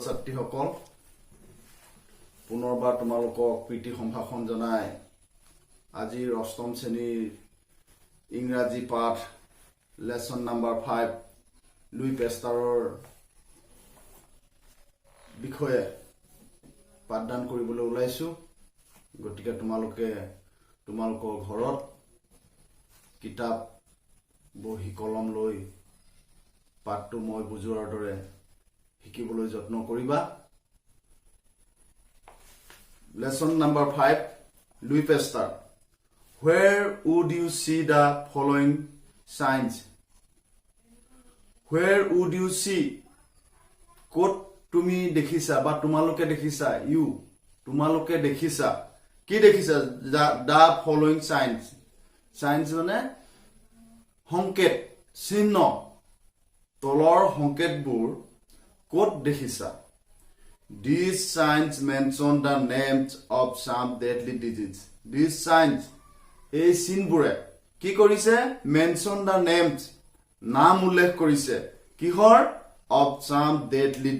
ছাত্ৰীসকল পুনৰবাৰ তোমালোকক প্ৰীতি সম্ভাষণ জনাই আজিৰ অষ্টম শ্ৰেণীৰ ইংৰাজী পাঠ লেসন নাম্বাৰ 5 লুই পেষ্টাৰৰ বিষয়ে পাঠদান কৰিবলৈ ওলাইছো। গতিকে তোমালোকৰ ঘৰত কিতাপ বহি কলম লৈ পাঠটো মই বুজোৱাৰ দৰে শিকিবলৈ যত্ন কৰিবা। Lesson number 5, Louis Pasteur. Where would you see the following signs? Where would you see? Kot tumi dekhisa ba tumaloke dekhisa you tumaloke dekhisa ki dekhisa the following signs. Signs mane honket sinno tolor honket bur Kot dekhisa. These signs mention the names of some deadly diseases. These signs, এই চিনবোৰে কি কৰিছে? Mention the names, নাম উল্লেখ কৰিছে কিহৰ? Of some deadly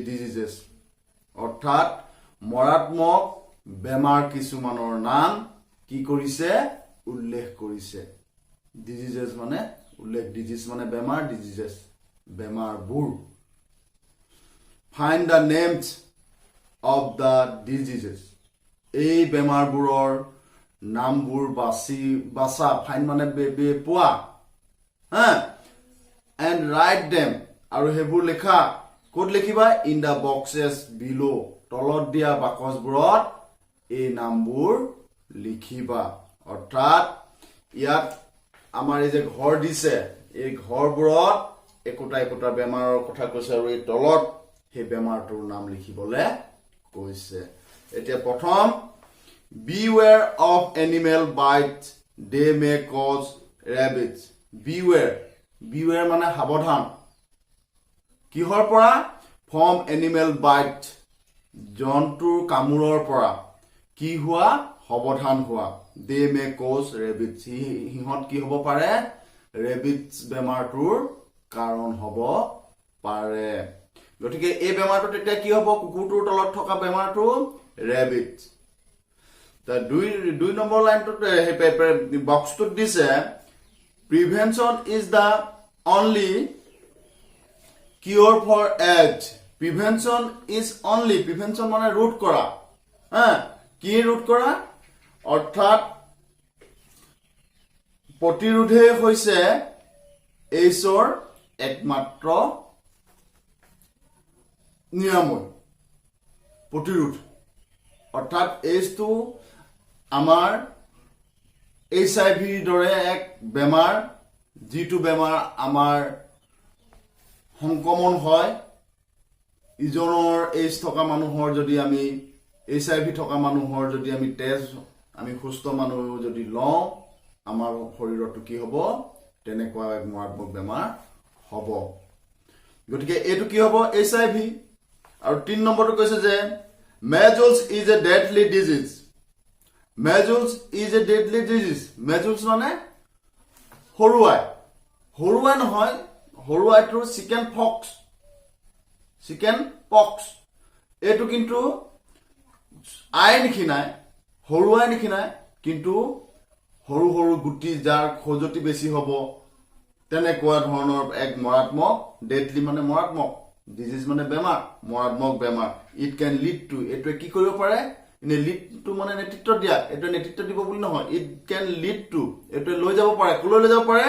diseases. অৰ্থাৎ মৰাত্মক বেমাৰ কিছুমানৰ নাম কি কৰিছে? উল্লেখ কৰিছে। Diseases মানে উল্লেখ, disease মানে বেমাৰ, diseases বেমাৰবোৰ। Find the names of the diseases. এই বেমাৰবোৰৰ নামবোৰ বাছা find মানে পোৱা and write them আৰু হেবোৰ লেখা ক'ত লিখিবা? In the boxes below. তলত দিয়া বাকচবোৰত এই নামবোৰ লিখিবা। অৰ্থাৎ ইয়াত আমাৰ এই যে ঘৰ দিছে এই ঘৰবোৰত একোটা বেমাৰৰ কথা কৈছে আৰু এই তলত হে বেমাৰটোৰ নাম লিখিবলে কৈছে। এতিয়া প্ৰথম beware of animal bites, they may cause rabies. beware মানে সাৱধান কিহৰ পৰা? from animal bite, জন্তুৰ কামোৰৰ পৰা কি হোৱা? সাৱধান হোৱা। they may cause rabies, সিহঁত কি হ'ব পাৰে? rabies বেমাৰটোৰ কাৰণ হ'ব পাৰে। গতিকে এই বেমাৰটো তেতিয়া কি হ'ব? কুকুৰটোৰ তলত থকা বেমাৰটো ৰেবিট। তা দুই নম্বৰ লাইনটোত বক্সটোত দিছে prevention is the only cure for AIDS. Prevention is only, prevention মানে ৰোধ কৰা। কি ৰোধ কৰা? অৰ্থাৎ প্ৰতিৰোধে হৈছে এইচৰ একমাত্ৰ নিৰাময়, প্ৰতিৰোধ। অৰ্থাৎ এইচটো আমাৰ HIV দৰে এক বেমাৰ, যিটো বেমাৰ আমাৰ সংক্ৰমণ হয়। ইজনৰ এইচ থকা মানুহৰ যদি আমি HIV থকা মানুহৰ যদি আমি তেজ আমি সুস্থ মানুহ যদি লওঁ আমাৰ শৰীৰটো কি হ'ব? তেনেকুৱা এক মাৰাত্মক বেমাৰ হ'ব। গতিকে এইটো কি হ'ব? HIV। আৰু 3 নম্বৰটো কৈছে যে measles is a deadly disease. measles is a deadly disease. measles মানে হৰুৱাই নহয়, হৰুৱাইটো চিকেন পক্স। এইটো কিন্তু আই নিখিনাই, হৰুৱাই নিখিনাই, কিন্তু সৰু গুটি যাৰ খজতি বেছি হ'ব তেনেকুৱা ধৰণৰ এক মৰাত্মক, ডেডলি মানে মৰাত্মক, ডিজিজ মানে বেমাৰ, মৰাত্মক বেমাৰ। ইট কেন লিড টু, এইটোৱে কি কৰিব পাৰে? লিড টু মানে নেতৃত্ব দিয়া, এইটোৱে নেতৃত্ব দিব বুলি নহয়। ইট কেন লিড টু, এইটোৱে লৈ যাব পাৰে, কলৈ লৈ যাব পাৰে?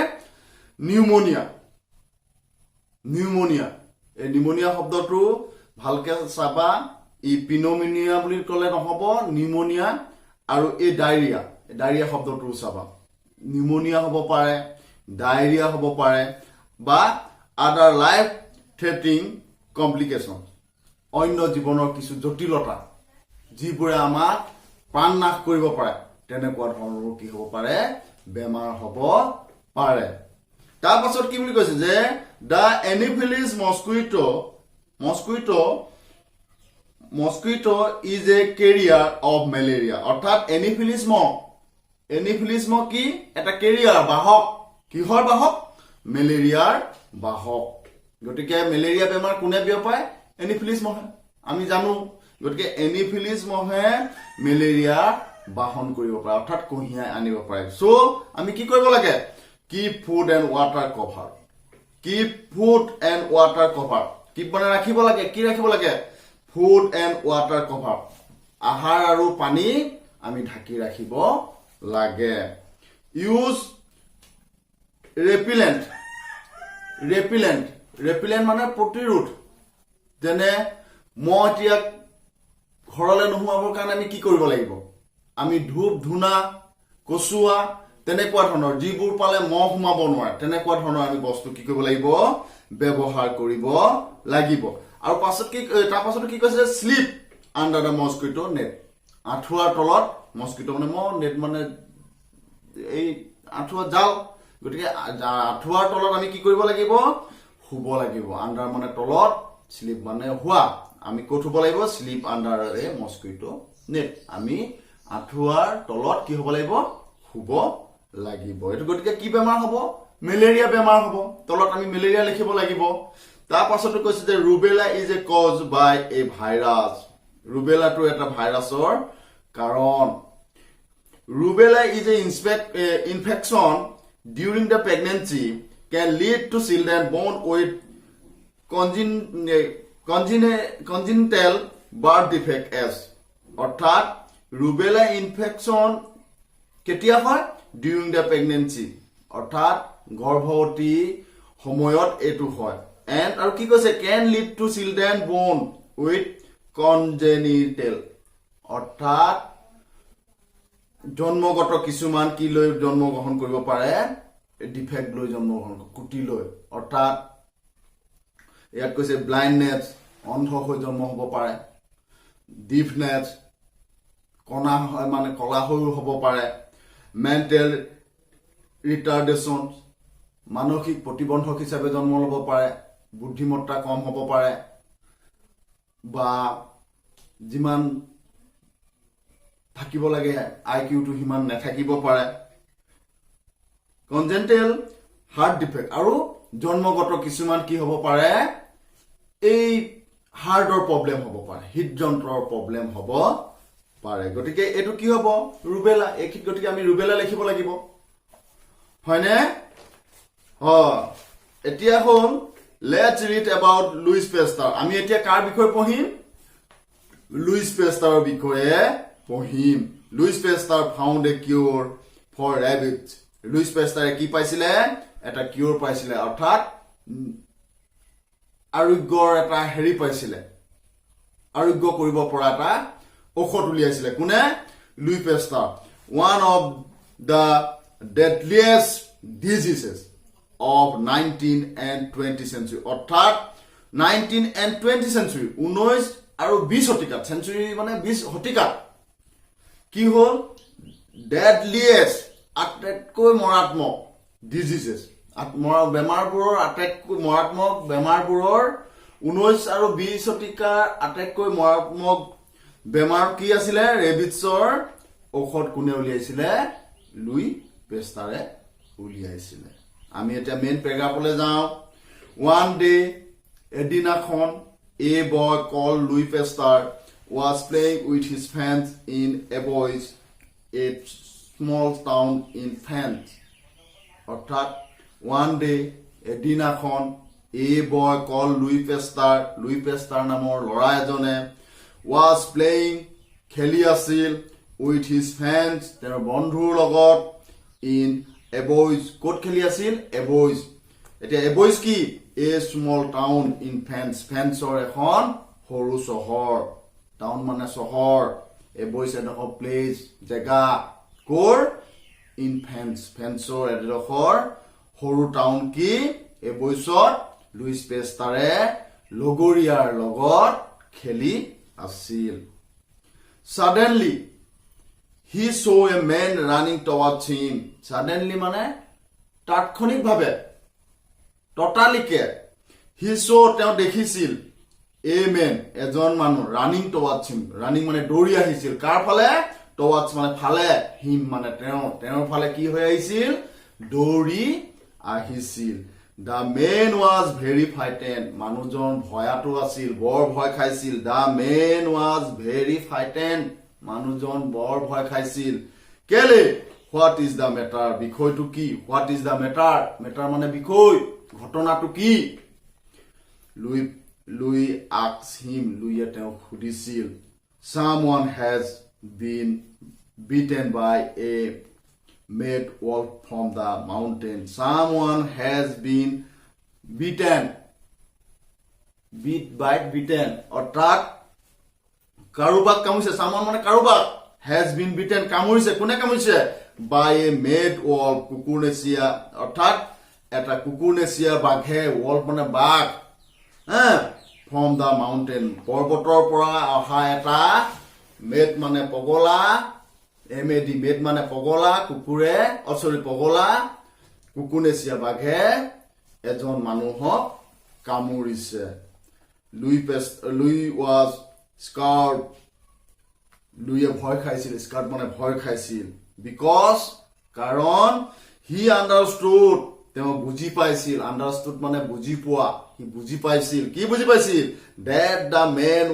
নিউমোনিয়া। এই নিউমোনিয়া শব্দটো ভালকে চাবা, ই পিনমিনিয়া বুলি ক'লে নহ'ব, নিউমোনিয়া। আৰু এই ডায়েৰিয়া শব্দটো চাবা। নিউমোনিয়া হ'ব পাৰে, ডায়েৰিয়া হ'ব পাৰে, বা আদাৰ লাইফ থ্ৰেটিং কমপ্লিকেশ্যন, অন্য জীৱনৰ কিছু জটিলতা যিবোৰে আমাক প্ৰাণ নাশ কৰিব পাৰে, তেনেকুৱা ধৰণৰ কি হ'ব পাৰে? বেমাৰ হ'ব পাৰে। তাৰ পাছত কি বুলি কৈছে যে the anopheles mosquito is a carrier of malaria. অৰ্থাৎ এনিফিলিছ কি? এটা কেৰিয়াৰ, বাহক। কিহৰ বাহক? মেলেৰিয়াৰ বাহক। গতিকে মেলেৰিয়া বেমাৰ কোনে বিয়পায়? এনিফিলিছ মহে আমি জানো গতিকে এনিফিলিছ মহে মেলেৰিয়া বাহন কৰিব পাৰে অৰ্থাৎ কঢ়িয়াই আনিব পাৰে সো আমি কি কৰিব লাগে keep food and water cover keep food and water cover keep মানে ৰাখিব লাগে কি ৰাখিব লাগে ফুড এণ্ড ৱাটাৰ কভাৰ আহাৰ আৰু পানী আমি ঢাকি ৰাখিব লাগে ইউজ ৰেপিলেণ্ট মানে প্ৰতিৰোধ যেনে মহ এতিয়া ঘৰলৈ নোহোৱাবৰ কাৰণে আমি কি কৰিব লাগিব আমি ধূপ ধূনা কচুৱা তেনেকুৱা ধৰণৰ যিবোৰ পালে মহ সোমাব নোৱাৰে তেনেকুৱা ধৰণৰ আমি বস্তু কি কৰিব লাগিব ব্যৱহাৰ কৰিব লাগিব আৰু তাৰ পাছত কি কৈছে sleep under the mosquito net আঁঠুৱাৰ তলত মস্কিটো মানে মহ নেট মানে এই আঁঠুৱা জাল গতিকে আঁঠুৱাৰ তলত আমি কি কৰিব লাগিব শুব লাগিব আণ্ডাৰ মানে তলত স্লিপ মানে শুৱা আমি ক'ত শুব লাগিব স্লিপ আণ্ডাৰ এ মস্কিটো নেট আমি আঁঠুৱাৰ তলত কি হ'ব লাগিব শুব লাগিব এইটো গতিকে কি বেমাৰ হ'ব মেলেৰিয়া বেমাৰ হ'ব তলত আমি মেলেৰিয়া লিখিব লাগিব তাৰ পাছতো কৈছে যে rubella is a cause by a virus ৰুবেলাটো এটা ভাইৰাছৰ কাৰণ rubella is a infection during the pregnancy can lead to children born with congenital birth defect as অৰ্থাৎ ৰুবেলা ইনফেকশ্যন কেতিয়া হয় during the pregnancy অৰ্থাৎ গৰ্ভৱতী সময়ত এটো হয় and আৰু কি কৈছে can lead to children born with congenital অৰ্থাৎ জন্মগত কিছুমান কি লৈ জন্ম গ্ৰহণ কৰিব পাৰে ডিফেক্ট লৈ জন্ম গ্ৰহণ কুটি লৈ অৰ্থাৎ ইয়াত কৈছে ব্লাইণ্ডনেছ অন্ধ হৈ জন্ম হ'ব পাৰে ডিফনেছ কণা মানে কলা হৈ হ'ব পাৰে মেণ্টেল ৰিটাৰ্ডেশ্যন মানসিক প্ৰতিবন্ধক হিচাপে জন্ম ল'ব পাৰে বুদ্ধিমত্তা কম হ'ব পাৰে বা যিমান থাকিব লাগে আইকিউটো হিমান নাথাকিব পাৰে কনজেন্টেল হাৰ্ট ডিফেক্ট আৰু জন্মগত কিছুমান কি হ'ব পাৰে এই হাৰ্টৰ প্ৰব্লেম হ'ব পাৰে হৃদযন্ত্ৰৰ প্ৰব্লেম হ'ব পাৰে গতিকে এটো কি হ'ব ৰুবেলা একিত গতিকে আমি ৰুবেলা লিখিব লাগিব হয়নে এতিয়া হ'ল let's read about Louis Pasteur আমি এতিয়া কাৰ বিষয়ে পঢ়িম লুইস পেষ্টাৰৰ বিষয়ে পঢ়িম Louis Pasteur found a cure for rabies Louis পেষ্টাৰে কি পাইছিলে এটা কিউৰ পাইছিলে অৰ্থাৎ আৰোগ্যৰ এটা হেৰি পাইছিলে আৰোগ্য কৰিব পৰা এটা ঔষধ উলিয়াইছিলে কোনে Louis Pasteur one of the deadliest diseases of 19th and 20th century অৰ্থাৎ 19th and 20th century 19 আৰু 20 শতিকাত century মানে 20 শতিকাত কি হ'ল deadliest আটাইতকৈ মাৰাত্মক diseases বেমাৰবোৰৰ আটাইতকৈ মাৰাত্মক বেমাৰবোৰৰ 19 আৰু 20 শতিকাৰ আটাইতকৈ মাৰাত্মক বেমাৰ কি আছিল ৰেবিটছৰ ঔষধ কোনে উলিয়াইছিলে লুই পেষ্টাৰে উলিয়াইছিলে আমি এটা মেইন প্যাৰাগ্ৰাফলৈ যাওঁ one day এদিনাখন a boy called Louis Pasteur was playing with his friends in Ebois a small town in France অৰ্থাৎ one day এদিনাখন a boy called Louis Pasteur নামৰ ল'ৰা এজনে was playing খেলি আছিল with his friends তেওঁৰ বন্ধুৰ লগত in Ebois ক'ত খেলি আছিল Ebois এতিয়া Ebois কি a small town in Franceৰ এখন সৰু চহৰ টাউন মানে চহৰ Ebois এডোখৰ প্লেচ জেগা কৰ in Franceৰ এডোখৰ সৰু টাউন কি Eboisত লুইস পেষ্টাৰে লগৰীয়াৰ লগত খেলি আছিল suddenly he saw a man running towards him suddenly মানে তাৎক্ষণিকভাৱে totally he saw তেওঁ দেখিছিল a man এজন মানুহ running towards him running মানে দৌৰি আহিছিল কাৰ ফালে towards মানে ফালে him মানে তেওঁৰ ফালে কি হৈ আহিছিল দৌৰি আহিছিল The man was very frightened. মানুহজন ভয়াতু আছিল, বৰ ভয় খাইছিল. The man was very frightened. মানুহজন বৰ ভয় খাইছিল. কেলে? What is the matter? বিষয়টো কি? What is the matter? Matter মানে বিষয়, ঘটনাটো কি? Louis asked him. Louis তেওঁক সুধিছিল. Someone has been beaten by a mad wolf from the mountain. Someone has been beaten. Beaten. অৰ্থাৎ কাৰোবাক কামুৰিছে. Someone মানে কাৰোবাক. Has been beaten. কামুৰিছে. কোনে কামুৰিছে? By a mad wolf. কুকুৰনেচীয়া. অৰ্থাৎ এটা কুকুৰনেচীয়া বাঘে. wolf মানে বাঘ. From the mountain. পৰ্বতৰ পৰা অহা এটা mad মানে পগলা. MAD মেড মানে পগলা কুকুৰে পগলা কুকুৰনেচীয়া বাঘে এজন মানুহক কামুৰিছে. Louis was scared. Louis ভয় খাইছিল. scared মানে ভয় খাইছিল. Because কাৰণ he understood. তেওঁ বুজি পাইছিল. understood মানে বুজি পোৱা. সি বুজি পাইছিল. কি বুজি পাইছিল? That the man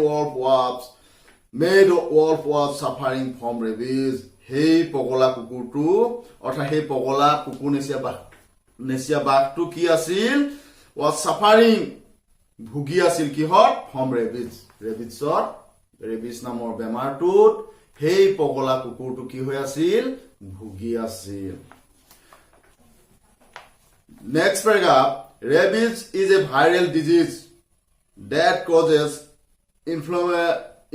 wolf was suffering from rabies. Hey পগলা কুকুৰটো অৰ্থাৎ সেই পগলা কুকুৰনেচীয়া বাঘটো কি আছিল? was suffering ভুগি আছিল কিহত? from rabies. rabies নামৰ বেমাৰটোত সেই পগলা কুকুৰটো কি হৈ আছিল? ভুগি আছিল. Next paragraph. Rabies is a viral disease that causes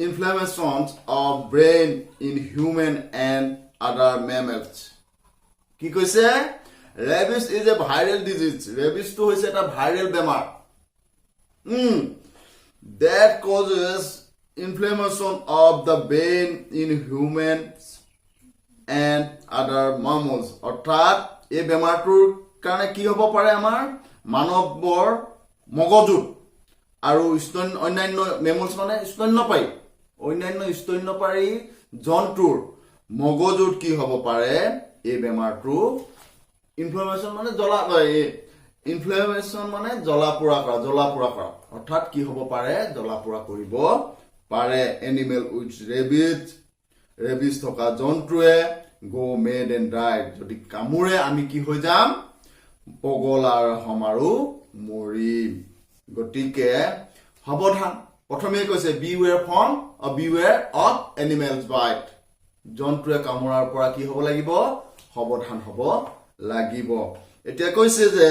inflammations of brain in human and other mammals. কি কৈছে? Rabies is a viral disease. Rabies to হৈছে এটা viral বেমাৰ. That causes inflammation of the brain in humans and other mammals. অৰ্থাৎ এই বেমাৰটোৰ কাৰণে কি হ'ব পাৰে আমাৰ মানৱৰ মগজুত আৰু অন্যান্য মেমলছ মানে স্তন্যপায়ী অন্যান্য স্তন্যপায়ী জন্তুৰ মগজুত কি হ'ব পাৰে? এই বেমাৰটো ইনফ্লামেশ্যন মানে জ্বলা-পোৰা কৰা অৰ্থাৎ কি হ'ব পাৰে? জ্বলা-পোৰা কৰিব পাৰে. এনিমেল উইথ ৰেবিজ থকা জন্তুৱে go mad and die. যদি কামুৰে আমি কি হৈ যাম? পগলাৰ সমাৰো মৰিম. গতিকে সাৱধান. প্ৰথমে কৈছে beware of animals bite. জন্তুৱে কামুৰাৰ পৰা কি হ'ব লাগিব? সাৱধান হ'ব লাগিব. এতিয়া কৈছে যে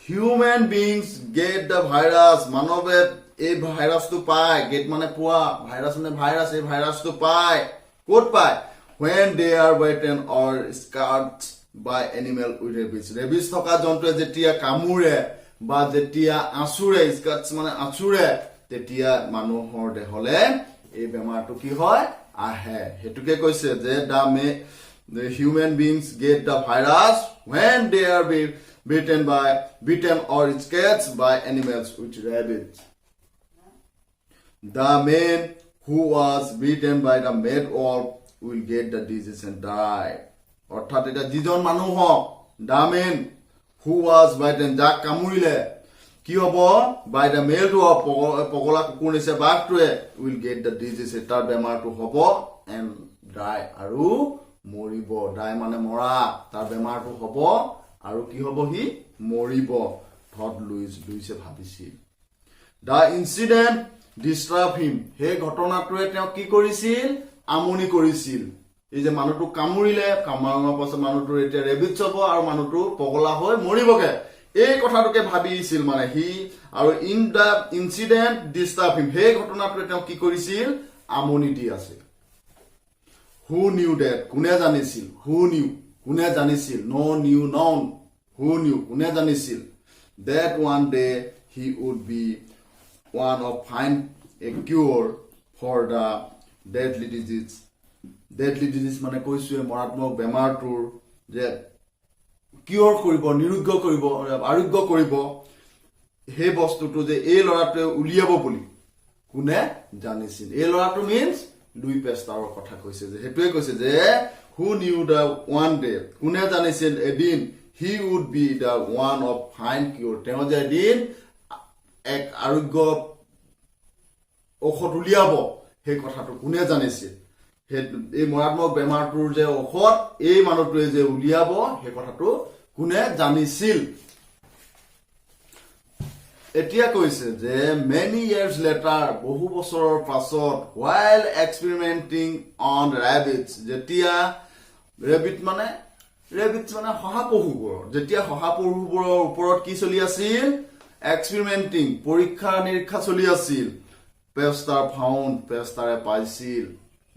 human beings get the virus. মানৱে এই ভাইৰাছটো পায়. get মানে পোৱা, ভাইৰাছ মানে ভাইৰাছ. এই ভাইৰাছটো পায়. ক'ত পায়? when they are bitten or scratched by animal with rabies. rabies থকা জন্তুৱে যেতিয়া কামুৰে বা যেতিয়া আঁচুৰে, স্কাৰ্টছ মানে আঁচুৰে, তেতিয়া মানুহৰ দেহলে এই বেমাৰটো কি হয়? আহে. হেতুকে কৈছে যে the human beings get the virus when they are bitten or scratched by animals with rabies. The man who was bitten by the mad wolf will get the disease and die. অৰ্থাৎ এটা যিজন মানুহক the man who was bitten যাক কামুৰিলে কি হ'ব? by the mad wolf পগলা কুকুৰনেচীয়া বাঘটোৱে will get the disease. তাৰ বেমাৰটো হ'ব and die আৰু মৰিব. die মানে মৰা. তাৰ বেমাৰটো হ'ব আৰু কি হ'ব? সি মৰিব. thought লুইছে ভাবিছিল. the incident disturbed him. সেই ঘটনাটোৱে তেওঁ কি কৰিছিল? আমনি কৰিছিল. এই যে মানুহটো কামুৰিলে, কামুৰাৰ পাছত মানুহটোৰ এতিয়া ৰেবিজ হ'ব আৰু মানুহটো পগলা হৈ মৰিবগে. এই কথাটোকে ভাবিছিল মানে সি. আৰু in the incident disturb him. সেই ঘটনাটোৱে তেওঁ কি কৰিছিল? আমনি দি আছিল. Who knew that. কোনে জানিছিল? হু নিউ কোনে জানিছিল? No knew none. Who knew কোনে জানিছিল? that one day he would be one of find a cure for the deadly disease. মানে কৈছোৱে মাৰাত্মক বেমাৰটোৰ যে কিয়ৰ কৰিব, নিৰোগ্য কৰিব, আৰোগ্য কৰিব, সেই বস্তুটো যে এই ল'ৰাটোৱে উলিয়াব বুলি কোনে জানিছিল? এই ল'ৰাটো মিন্স লুই পেষ্টাৰৰ কথা কৈছে যে সেইটোৱে কৈছে যে who knew the one day. কোনে জানিছিল এদিন? he would be the one of fine cure. তেওঁ যে এদিন এক আৰোগ্য ঔষধ উলিয়াব সেই কথাটো কোনে জানিছিল এই মাৰাত্মক বেমাৰটোৰ যে ঔষধ এই মানুহটোৱে যে উলিয়াব সেই কথাটো কোনে জানিছিল এতিয়া কৈছে যে many years later বহু বছৰৰ পাছত while experimenting on rabbits যেতিয়া rabbits মানে শহাপহুবোৰ যেতিয়া শহাপহুবোৰৰ ওপৰত কি চলি আছিল experimenting পৰীক্ষা নিৰীক্ষা চলি আছিল পেষ্টাৰে পাইছিল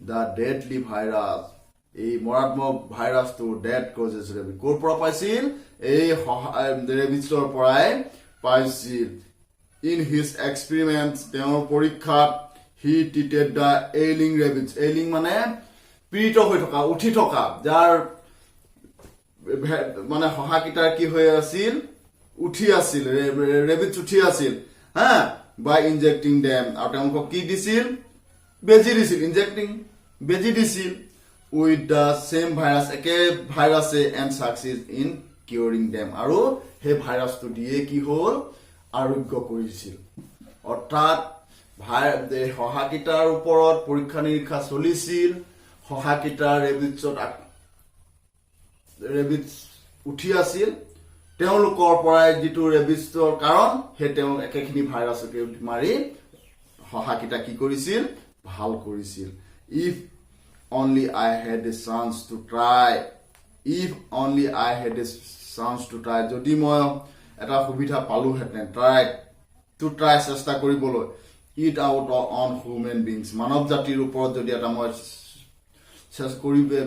the deadly virus এই মাৰাত্মক ভাইৰাছটো dead causes rabies ক'ৰ পৰা পাইছিল এই ৰেবিছৰ পৰাই পাইছিল in his experiments তেওঁৰ পৰীক্ষাত he treated the ailing rabbits ailing মানে পীড়িত হৈ থকা উঠি থকা যাৰ মানে হহাকিটাৰ কি হৈ আছিল উঠি আছিল ৰেবিছ উঠি আছিল হা by injecting them আৰু তেওঁলোকক কি দিছিল বেজি দিছিল injecting বেজি দিছিল with the same virus একে ভাইৰাছে and succeed in curing them আৰু সেই ভাইৰাছটো দিয়ে কি হ'ল আৰোগ্য কৰিছিল অৰ্থাৎ হহাকিটাৰ ওপৰত পৰীক্ষা নিৰীক্ষা চলিছিল হহাকিটাৰ ৰেবিছ উঠি আছিল তেওঁলোকৰ পৰাই যিটো ৰেবিছৰ কাৰণ হে তেওঁ একেখিনি ভাইৰাছকে মাৰি হহাকিটা কি কৰিছিল ভাল কৰিছিল if only I had a chance to try যদি মই এটা সুবিধা পালোহেঁতেন try চেষ্টা কৰিবলৈ it out on human beings মানৱ জাতিৰ ওপৰত যদি এটা মই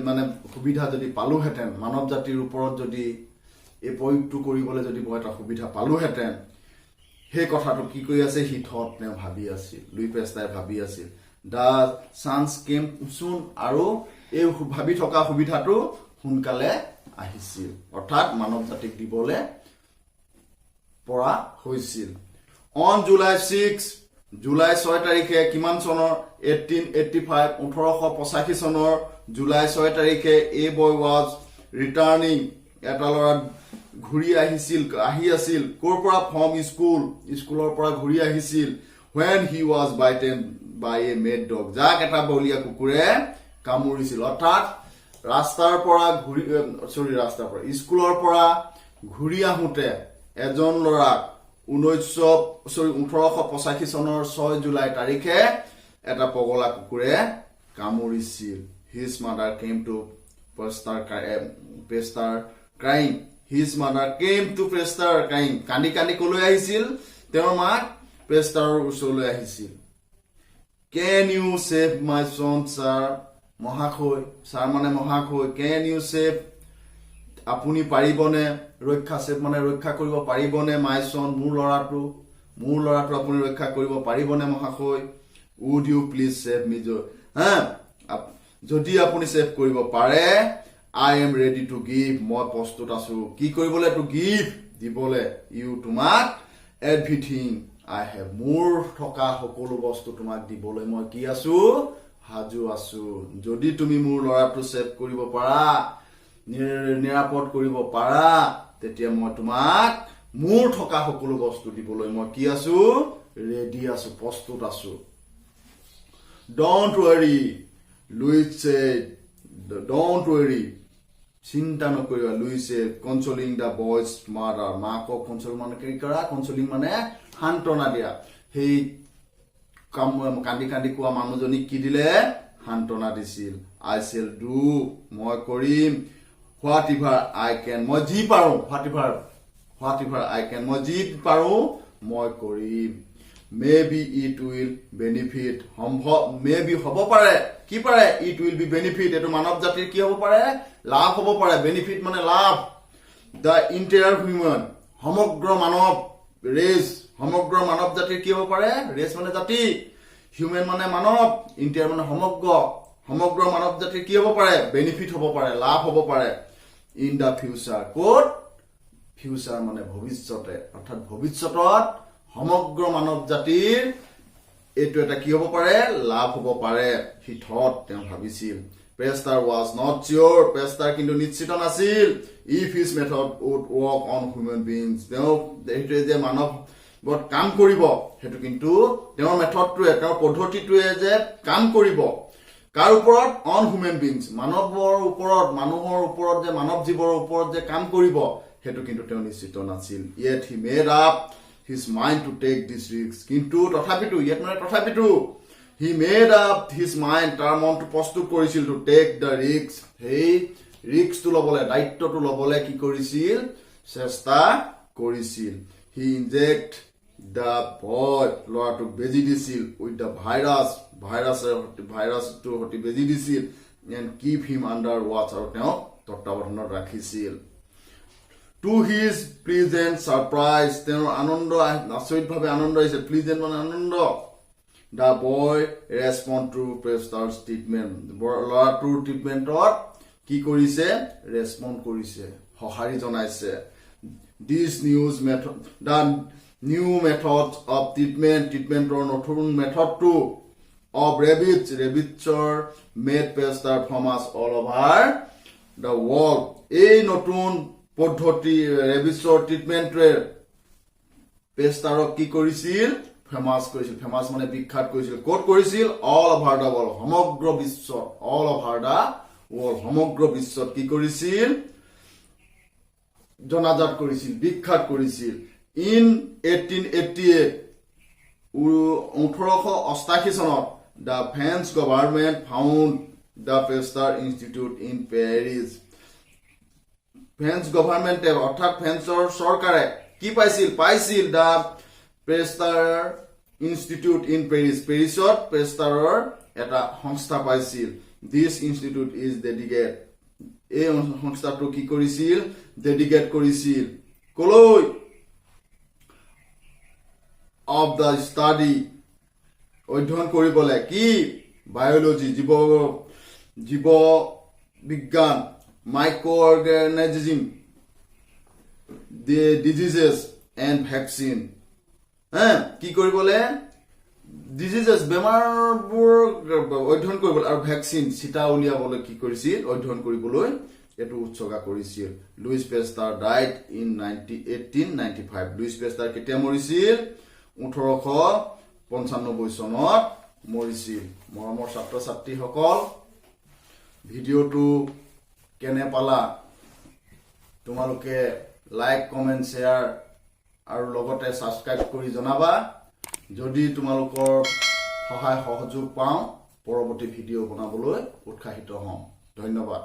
মানে সুবিধা যদি পালোহেঁতেন মানৱ জাতিৰ ওপৰত যদি এই প্ৰয়োগটো কৰিবলৈ যদি মই এটা সুবিধা পালোহেঁতেন সেই কথাটো কি কৰি আছে হিথত তেওঁ ভাবি আছিল লুই পেষ্টাৰে ভাবি আছিল the chance came soon আৰু এই ভাবি থকা সুবিধাটো সোনকালে আহিছিল অৰ্থাৎ মানৱ জাতিক দিবলৈ পৰা হৈছিল on July 6 জুলাই 6 তাৰিখে কিমান চনৰ 1885 চনৰ জুলাই 6 তাৰিখে a boy was returning এটা ল'ৰা ঘূৰি আহি আছিল ক'ৰ পৰা from স্কুলৰ পৰা ঘূৰি আহিছিল when he was bitten by a mad dog যাক এটা বলিয়া কুকুৰে কামুৰিছিল অৰ্থাৎ স্কুলৰ পৰা ঘূৰি আহোঁতে এজন ল'ৰাক 1885 চনৰ 6 জুলাই তাৰিখে এটা পগলা কুকুৰে কামুৰিছিল his mother came to Pester crying কান্দি কলৈ আহিছিল তেওঁৰ মাক পেষ্টাৰৰ ওচৰলৈ আহিছিল can you save my son sir মহাশয় sir মানে মহাশয় can you save আপুনি পাৰিবনে ৰক্ষা কৰিব পাৰিবনে my son মোৰ ল'ৰাটো আপুনি ৰক্ষা কৰিব পাৰিবনে মহাশয় would you please save me যদি আপুনি সেভ কৰিব পাৰে I am ready to give মই প্ৰস্তুত আছো কি কৰিবলৈ to give দিবলৈ you তোমাক everything I have মোৰ থকা সকলো বস্তু তোমাক দিবলৈ মই কি আছো হাজু আছো যদি তুমি মোৰ ল'ৰাটো সেভ কৰিব পাৰা নিৰাপদ কৰিব পাৰা তেতিয়া মই তোমাক মোৰ থকা সকলো বস্তু দিবলৈ মই কি আছো ৰেডি আছো প্ৰস্তুত আছো don't worry Louis said don't worry চিন্তা নকৰিবা লুইছে কনসোলিং দা বয়জ মাদাৰ মাকক কনসোল মানে কি কৰা কনসোলিং মানে সান্তনা দিয়া হেই কান্দি কোৱা মানুহজনী কি দিলে সান্তনা দিছিল আই শেল ডু মই কৰিম হোৱাট এভাৰ আই কেন মই যি পাৰো হোৱাট এভাৰ আই কেন মই যি পাৰো মই কৰিম maybe it will benefit maybe হ'ব পাৰে কি পাৰে it will be benefit এটো মানৱ জাতিৰ কি হ'ব পাৰে লাভ হ'ব পাৰে benefit মানে লাভ the entire human সমগ্ৰ মানৱ ৰেস সমগ্ৰ মানৱ জাতিৰ কি হ'ব পাৰে ৰেস মানে জাতি human মানে মানৱ entire মানে সমগ্ৰ মানৱ জাতিৰ কি হ'ব পাৰে benefit হ'ব পাৰে লাভ হ'ব পাৰে in the future ক'ত future মানে ভৱিষ্যতে অৰ্থাৎ ভৱিষ্যতত সমগ্ৰ মানৱ জাতিৰ এটো এটা কি হ'ব পাৰে লাভ হ'ব পাৰে হিথত তেওঁ ভাবিছিল Pasteur was not sure. Pasteur কিন্তু নিশ্চিত নাছিল if his method would work on human beings. তেওঁ যে মানৱত কাম কৰিব হেতু কিন্তু তেওঁৰ মেথডটোৱে তেওঁৰ পদ্ধতিটোৱে যে কাম কৰিব কাৰ ওপৰত on human beings মানৱৰ ওপৰত মানুহৰ ওপৰত যে মানৱ জীৱৰ ওপৰত যে কাম কৰিব হেতু কিন্তু তেওঁ নিশ্চিত নাছিল yet he made up his mind to take this risk কিন্তু তথাপিতো he made up his mind তাৰ মনটো প্ৰস্তুত কৰিছিল to take the risk সেই ৰিস্কটো লবলে দায়িত্বটো লবলে কি কৰিছিল চেষ্টা কৰিছিল he inject the boy ল'ৰাটোক বেজি দিছিল with the ভাইৰাছটো হতি বেজি দিছিল and keep him under watch আৰু তেওঁ তত্ত্বাৱধানত ৰাখিছিল to his pleasant surprise তেওঁৰ আচৰিতভাৱে আনন্দ হৈছে pleasant মানে আনন্দ the boy respond to Pastor's treatment ল'ৰাটোৰ ট্ৰিটমেন্টত কি কৰিছে ৰেসপন্ড কৰিছে সহাৰি জনাইছে this the new methods of treatmentor নতুন মেথডটো of rabbits made Pastor famous all over the world এই নতুন পদ্ধতি rabbitsৰ ট্ৰিটমেন্টৰে পেস্টাৰক কি কৰিছিল ফেমাস কৰিছিল ফেমাস মানে বিখ্যাত কৰিছিল কোট কৰিছিল all over the world সমগ্ৰ বিশ্বত all over the world সমগ্ৰ বিশ্বত কি কৰিছিল জনাজাত কৰিছিল বিখ্যাত কৰিছিল in 1888 1888 চনত the French government found the Pasteur Institute in Paris French government অৰ্থাৎ ফ্ৰেন্সৰ চৰকাৰে কি পাইছিল the Pasteur Institute in Paris পেৰিছত পেস্টাৰৰ এটা সংস্থা পাইছিল this institute is dedicated এই সংস্থাটো কি কৰিছিল ডেডিকেট কৰিছিল কলৈ of the study অধ্যয়ন কৰিবলে কি বায়োলজি জীৱ বিজ্ঞান microorganism the diseases and vaccine কি কৰিবলে diseases বেমাৰবোৰ অধ্যয়ন কৰিবলৈ আৰু ভ্যাকচিন চিটা উলিয়াবলৈ কি কৰিছিল অধ্যয়ন কৰিবলৈ এটো উৎসৰ্গা কৰিছিল লুইস পেস্টাৰ ডাইড ইন 1895 লুইস পেস্টাৰ কেতিয়া মৰিছিল 1895 চনত মৰিছিল মৰমৰ ছাত্ৰ ছাত্ৰীসকল ভিডিওটো কেনে পালা তোমালোকে লাইক কমেন্ট শেয়াৰ আৰু লগতে সাবস্ক্ৰাইব কৰি জনাবা যদি তোমালোকৰ সহায় সহযোগ পাওঁ পৰৱৰ্তী ভিডিও বনাবলৈ উৎসাহিত হম ধন্যবাদ